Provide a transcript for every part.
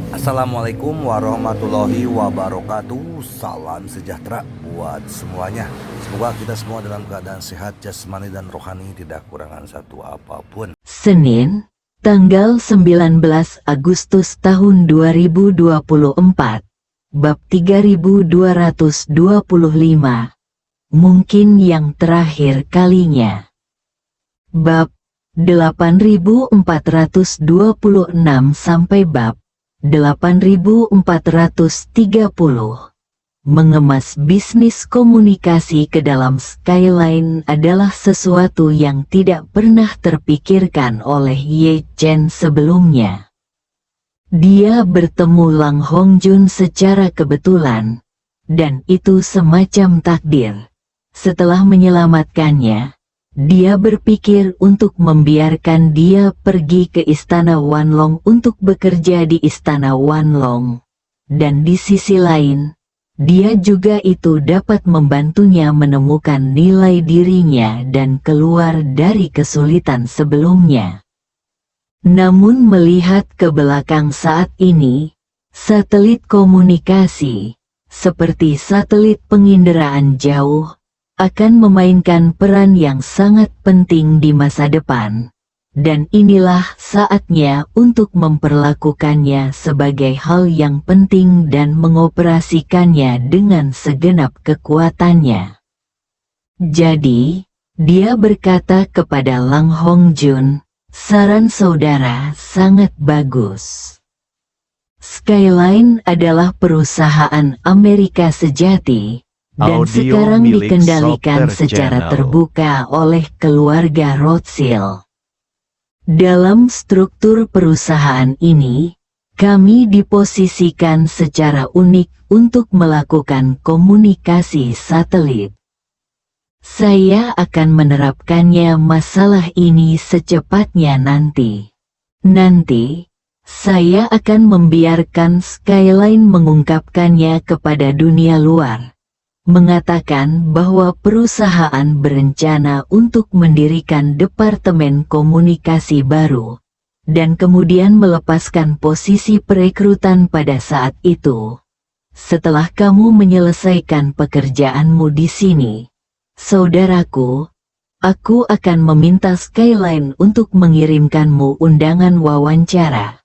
Assalamualaikum warahmatullahi wabarakatuh. Salam sejahtera buat semuanya. Semoga kita semua dalam keadaan sehat jasmani dan rohani, tidak kurangan satu apapun. Senin, tanggal 19 Agustus tahun 2024. Bab 3225. Mungkin yang terakhir kalinya. Bab 8426 sampai bab 8430. Mengemas bisnis komunikasi ke dalam Skyline adalah sesuatu yang tidak pernah terpikirkan oleh Ye Chen sebelumnya. Dia bertemu Lang Hongjun secara kebetulan, dan itu semacam takdir. Setelah menyelamatkannya, dia berpikir untuk membiarkan dia pergi ke Istana Wanlong untuk bekerja di Istana Wanlong. Dan di sisi lain, dia juga itu dapat membantunya menemukan nilai dirinya dan keluar dari kesulitan sebelumnya. Namun melihat ke belakang saat ini, satelit komunikasi, seperti satelit penginderaan jauh, akan memainkan peran yang sangat penting di masa depan, dan inilah saatnya untuk memperlakukannya sebagai hal yang penting dan mengoperasikannya dengan segenap kekuatannya. Jadi, dia berkata kepada Lang Hongjun, "Saran saudara sangat bagus. Skyline adalah perusahaan Amerika sejati, dan sekarang dikendalikan secara terbuka oleh keluarga Rothschild. Dalam struktur perusahaan ini, kami diposisikan secara unik untuk melakukan komunikasi satelit. Saya akan menerapkannya masalah ini secepatnya nanti. Saya akan membiarkan Skyline mengungkapkannya kepada dunia luar, mengatakan bahwa perusahaan berencana untuk mendirikan departemen komunikasi baru, dan kemudian melepaskan posisi perekrutan pada saat itu. Setelah kamu menyelesaikan pekerjaanmu di sini, saudaraku, aku akan meminta Skyline untuk mengirimkanmu undangan wawancara.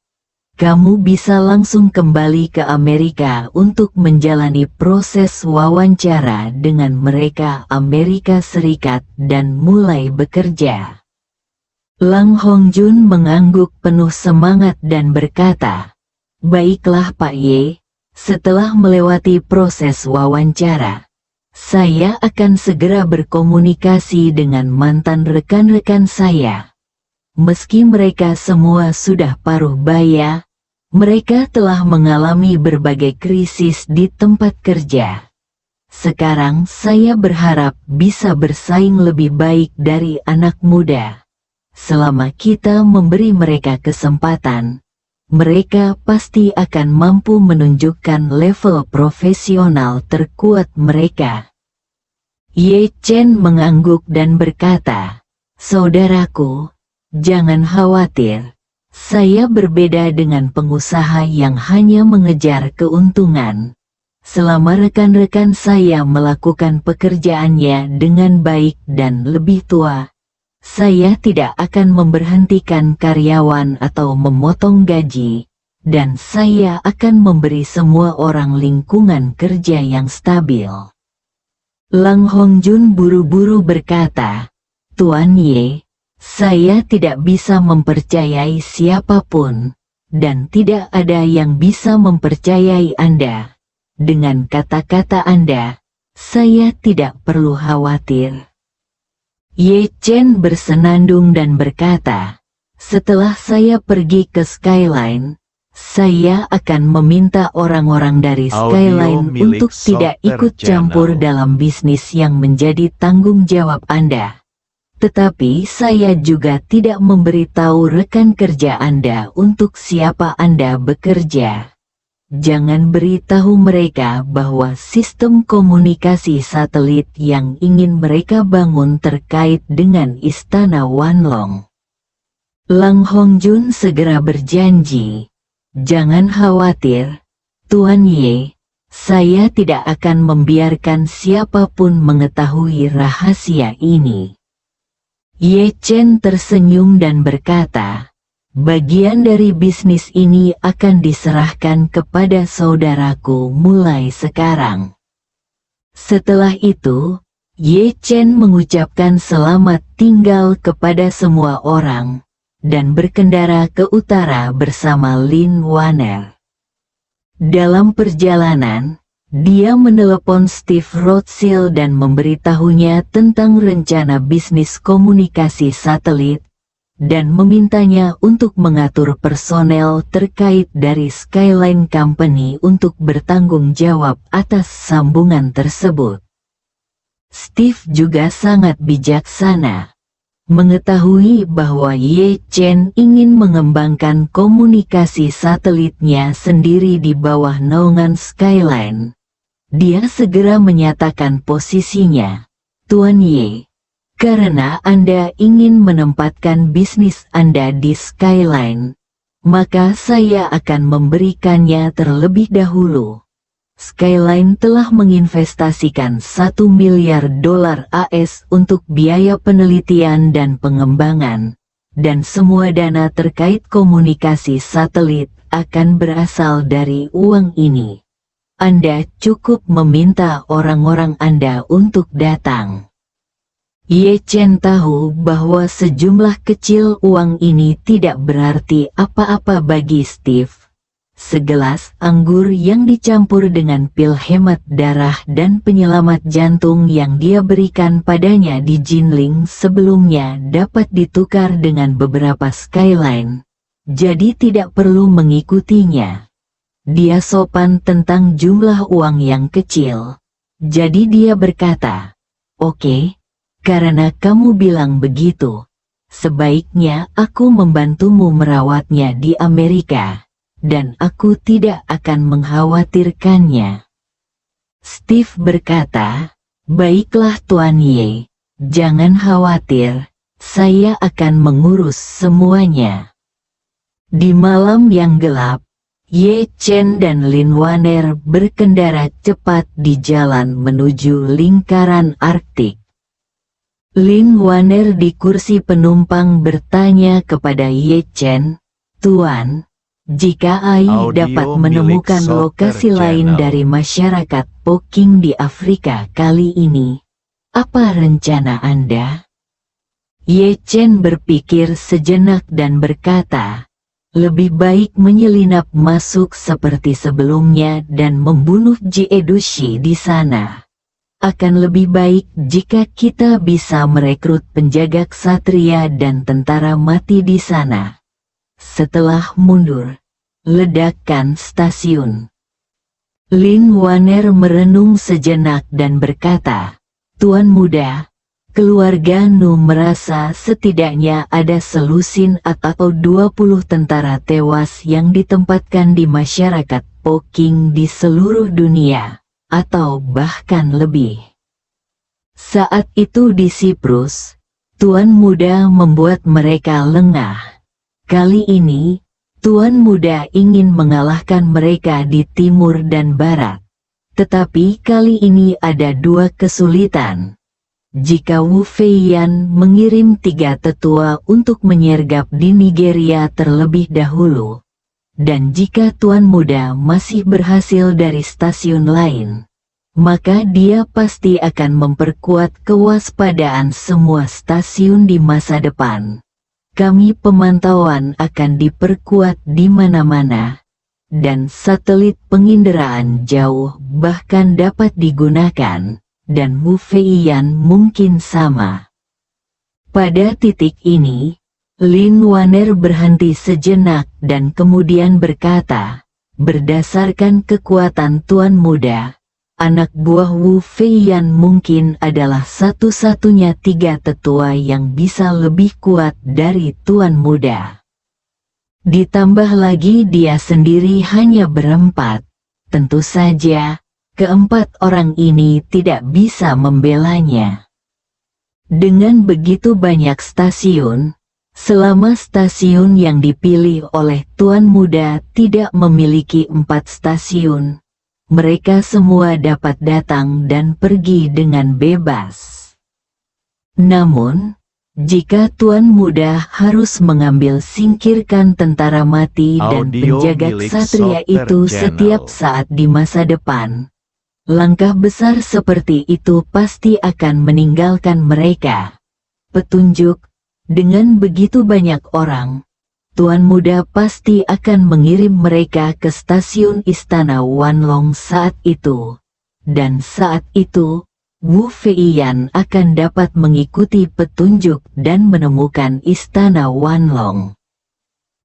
Kamu bisa langsung kembali ke Amerika untuk menjalani proses wawancara dengan mereka Amerika Serikat dan mulai bekerja." Lang Hongjun mengangguk penuh semangat dan berkata, "Baiklah Pak Ye, setelah melewati proses wawancara, saya akan segera berkomunikasi dengan mantan rekan-rekan saya. Meski mereka semua sudah paruh baya, mereka telah mengalami berbagai krisis di tempat kerja. Sekarang saya berharap bisa bersaing lebih baik dari anak muda. Selama kita memberi mereka kesempatan, mereka pasti akan mampu menunjukkan level profesional terkuat mereka." Ye Chen mengangguk dan berkata, "Saudaraku, jangan khawatir. Saya berbeda dengan pengusaha yang hanya mengejar keuntungan. Selama rekan-rekan saya melakukan pekerjaannya dengan baik dan lebih tua, saya tidak akan memberhentikan karyawan atau memotong gaji, dan saya akan memberi semua orang lingkungan kerja yang stabil." Lang Hongjun buru-buru berkata, "Tuan Ye, saya tidak bisa mempercayai siapapun, dan tidak ada yang bisa mempercayai Anda. Dengan kata-kata Anda, saya tidak perlu khawatir." Ye Chen bersenandung dan berkata, "Setelah saya pergi ke Skyline, saya akan meminta orang-orang dari Skyline untuk tidak ikut campur dalam bisnis yang menjadi tanggung jawab Anda. Tetapi saya juga tidak memberitahu rekan kerja Anda untuk siapa Anda bekerja. Jangan beritahu mereka bahwa sistem komunikasi satelit yang ingin mereka bangun terkait dengan Istana Wanlong." Lang Hongjun segera berjanji, Jangan khawatir, Tuan Ye. Saya tidak akan membiarkan siapapun mengetahui rahasia ini. Ye Chen tersenyum dan berkata, bagian dari bisnis ini akan diserahkan kepada saudaraku mulai sekarang. Setelah itu, Ye Chen mengucapkan selamat tinggal kepada semua orang, dan berkendara ke utara bersama Lin Waner. Dalam perjalanan, dia menelepon Steve Rothschild dan memberitahunya tentang rencana bisnis komunikasi satelit, dan memintanya untuk mengatur personel terkait dari Skyline Company untuk bertanggung jawab atas sambungan tersebut. Steve juga sangat bijaksana. Mengetahui bahwa Ye Chen ingin mengembangkan komunikasi satelitnya sendiri di bawah naungan Skyline, dia segera menyatakan posisinya, Tuan Ye, karena Anda ingin menempatkan bisnis Anda di Skyline, maka saya akan memberikannya terlebih dahulu. Skyline telah menginvestasikan $1 miliar AS untuk biaya penelitian dan pengembangan, dan semua dana terkait komunikasi satelit akan berasal dari uang ini. Anda cukup meminta orang-orang Anda untuk datang. Ye Chen tahu bahwa sejumlah kecil uang ini tidak berarti apa-apa bagi Steve. Segelas anggur yang dicampur dengan pil hemat darah dan penyelamat jantung yang dia berikan padanya di Jinling sebelumnya dapat ditukar dengan beberapa Skyline, jadi tidak perlu mengikutinya. Dia sopan tentang jumlah uang yang kecil, jadi dia berkata, "Oke, karena kamu bilang begitu, sebaiknya aku membantumu merawatnya di Amerika. Dan aku tidak akan mengkhawatirkannya." Steve berkata, "Baiklah Tuan Ye, jangan khawatir, saya akan mengurus semuanya." Di malam yang gelap, Ye Chen dan Lin Waner berkendara cepat di jalan menuju lingkaran Arktik. Lin Waner di kursi penumpang bertanya kepada Ye Chen, "Tuan, jika AI dapat menemukan lokasi lain dari masyarakat Poking di Afrika kali ini, apa rencana Anda?" Ye Chen berpikir sejenak dan berkata, "Lebih baik menyelinap masuk seperti sebelumnya dan membunuh Ji Edushi di sana. Akan lebih baik jika kita bisa merekrut penjaga ksatria dan tentara mati di sana." Setelah mundur, ledakan stasiun. Lin Waner merenung sejenak dan berkata, "Tuan muda, keluarga Nu merasa setidaknya ada selusin atau 20 tentara tewas yang ditempatkan di masyarakat Poking di seluruh dunia, atau bahkan lebih. Saat itu di Siprus, Tuan muda membuat mereka lengah. Kali ini, Tuan muda ingin mengalahkan mereka di timur dan barat. Tetapi kali ini ada dua kesulitan. Jika Wu Feiyan mengirim 3 tetua untuk menyergap di Nigeria terlebih dahulu, dan jika Tuan muda masih berhasil dari stasiun lain, maka dia pasti akan memperkuat kewaspadaan semua stasiun di masa depan. Kami pemantauan akan diperkuat di mana-mana, dan satelit penginderaan jauh bahkan dapat digunakan, dan Wu Feiyan mungkin sama." Pada titik ini, Lin Waner berhenti sejenak dan kemudian berkata, "Berdasarkan kekuatan Tuan muda, anak buah Wu Feiyan mungkin adalah satu-satunya 3 tetua yang bisa lebih kuat dari Tuan muda. Ditambah lagi dia sendiri hanya berempat. Tentu saja, keempat orang ini tidak bisa membelanya." Dengan begitu banyak stasiun, Selama stasiun yang dipilih oleh Tuan Muda tidak memiliki 4 stasiun, mereka semua dapat datang dan pergi dengan bebas. Namun, jika Tuan Muda harus mengambil singkirkan tentara mati dan Audio penjaga milik ksatria Software itu setiap Channel. saat di masa depan, langkah besar seperti itu pasti akan meninggalkan mereka. Petunjuk, dengan begitu banyak orang, Tuan Muda pasti akan mengirim mereka ke stasiun Istana Wanlong saat itu. Dan saat itu, Wu Feiyan akan dapat mengikuti petunjuk dan menemukan Istana Wanlong.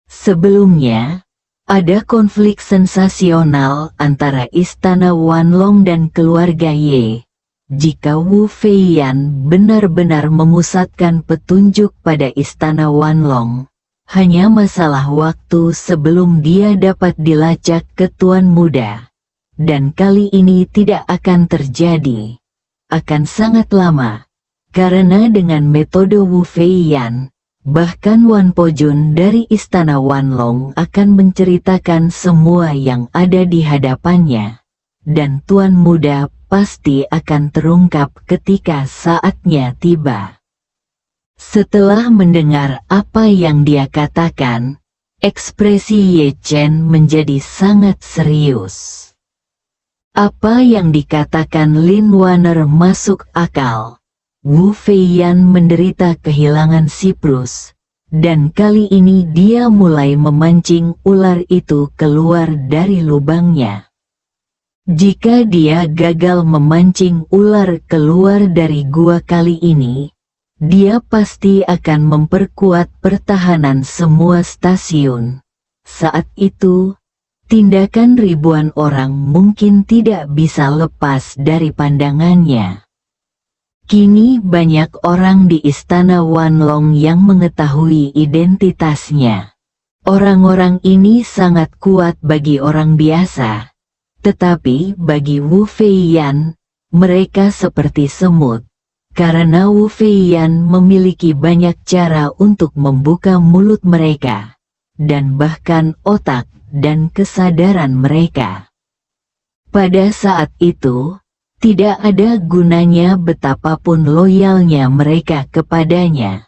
Sebelumnya, ada konflik sensasional antara Istana Wanlong dan keluarga Ye. Jika Wu Feiyan benar-benar memusatkan petunjuk pada Istana Wanlong, hanya masalah waktu sebelum dia dapat dilacak ke Tuan Muda. Dan kali ini tidak akan terjadi. Akan sangat lama. Karena dengan metode Wu Feiyan, bahkan Wan Pojun dari Istana Wanlong akan menceritakan semua yang ada di hadapannya. Dan Tuan Muda pasti akan terungkap ketika saatnya tiba. Setelah mendengar apa yang dia katakan, ekspresi Ye Chen menjadi sangat serius. Apa yang dikatakan Lin Waner masuk akal. Wu Feiyan menderita kehilangan Siprus, dan kali ini dia mulai memancing ular itu keluar dari lubangnya. Jika dia gagal memancing ular keluar dari gua kali ini, dia pasti akan memperkuat pertahanan semua stasiun. Saat itu, tindakan ribuan orang mungkin tidak bisa lepas dari pandangannya. Kini banyak orang di Istana Wanlong yang mengetahui identitasnya. Orang-orang ini sangat kuat bagi orang biasa. Tetapi bagi Wu Feiyan, mereka seperti semut. Karena Wu Feiyan memiliki banyak cara untuk membuka mulut mereka, dan bahkan otak dan kesadaran mereka. Pada saat itu, tidak ada gunanya betapapun loyalnya mereka kepadanya.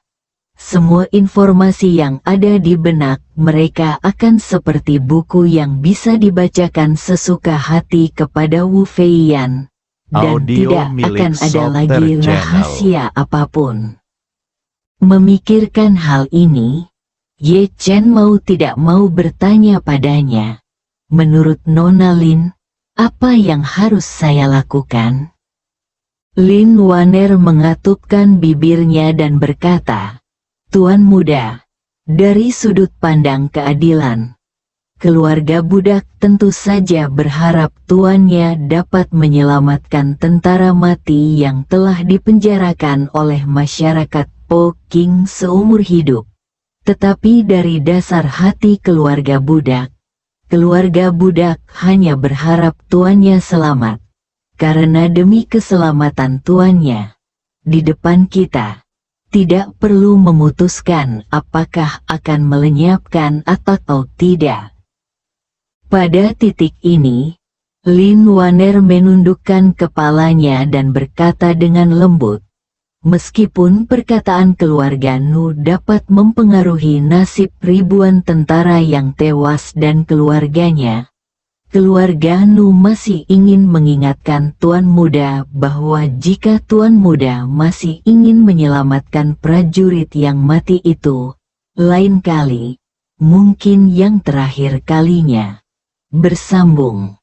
Semua informasi yang ada di benak mereka akan seperti buku yang bisa dibacakan sesuka hati kepada Wu Feiyan, dan Audio tidak milik akan ada Software lagi Channel. rahasia apapun. Memikirkan hal ini, Ye Chen mau tidak mau bertanya padanya, "Menurut Nona Lin, apa yang harus saya lakukan?" Lin Waner mengatupkan bibirnya dan berkata, "Tuan Muda, dari sudut pandang keadilan, keluarga budak tentu saja berharap tuannya dapat menyelamatkan tentara mati yang telah dipenjarakan oleh masyarakat Po King seumur hidup. Tetapi dari dasar hati keluarga budak hanya berharap tuannya selamat. Karena demi keselamatan tuannya, di depan kita, tidak perlu memutuskan apakah akan melenyapkan atau tidak." Pada titik ini, Lin Waner menundukkan kepalanya dan berkata dengan lembut, "Meskipun perkataan keluarga Nu dapat mempengaruhi nasib ribuan tentara yang tewas dan keluarga Nu masih ingin mengingatkan Tuan Muda bahwa jika Tuan Muda masih ingin menyelamatkan prajurit yang mati itu, lain kali, mungkin yang terakhir kalinya." Bersambung.